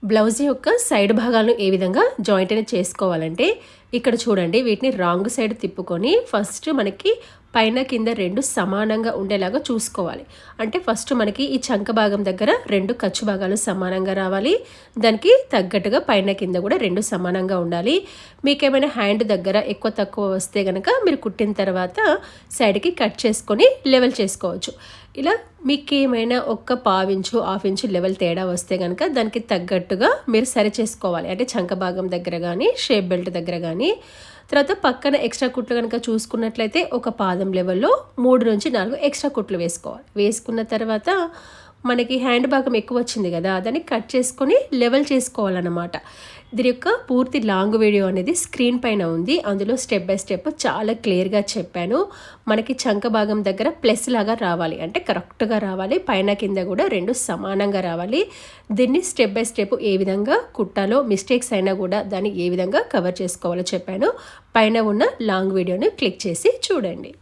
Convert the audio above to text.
Blouse యొక్క side భాగాలను ఏ విధంగా జాయింట్ అనేది చేసుకోవాలంటే ఇక్కడ చూడండి, వీటిని రాంగ్ సైడ్ తిప్పుకొని ఫస్ట్ మనకి పైన కింద రెండు సమానంగా ఉండేలాగా చూసుకోవాలి. అంటే ఫస్ట్ మనకి ఈ చంక భాగం దగ్గర రెండు ఖర్చు భాగాలు సమానంగా రావాలి. దానికి తగ్గట్టుగా పైన కింద కూడా రెండు సమానంగా ఉండాలి. మీకు ఏమైనా హ్యాండ్ దగ్గర ఎక్కువ తక్కువ వస్తే కనుక మీరు కుట్టిన తర్వాత సైడ్కి కట్ చేసుకొని లెవెల్ చేసుకోవచ్చు. ఇలా మీకు ఏమైనా ఒక్క పావించు హాఫ్ ఇంచు లెవెల్ తేడా వస్తే కనుక దానికి తగ్గట్టుగా మీరు సరి చేసుకోవాలి. అంటే చంక భాగం దగ్గర కానీ షేప్ బెల్ట్ దగ్గర కానీ. తర్వాత పక్కన ఎక్స్ట్రా కుట్లు కనుక చూసుకున్నట్లయితే ఒక పాదం లెవెల్లో 3 నుంచి 4 ఎక్స్ట్రా కుట్లు వేసుకోవాలి. వేసుకున్న తర్వాత మనకి హ్యాండ్ భాగం ఎక్కువ వచ్చింది కదా, దాన్ని కట్ చేసుకొని లెవెల్ చేసుకోవాలన్నమాట. దీని యొక్క పూర్తి లాంగ్ వీడియో అనేది స్క్రీన్ పైన ఉంది. అందులో స్టెప్ బై స్టెప్ చాలా క్లియర్గా చెప్పాను. మనకి చంక భాగం దగ్గర ప్లస్ లాగా రావాలి, అంటే కరెక్ట్గా రావాలి. పైన కింద కూడా రెండు సమానంగా రావాలి. దీన్ని స్టెప్ బై స్టెప్ ఏ విధంగా కుట్టాలో, మిస్టేక్స్ అయినా కూడా దాన్ని ఏ విధంగా కవర్ చేసుకోవాలో చెప్పాను. పైన ఉన్న లాంగ్ వీడియోని క్లిక్ చేసి చూడండి.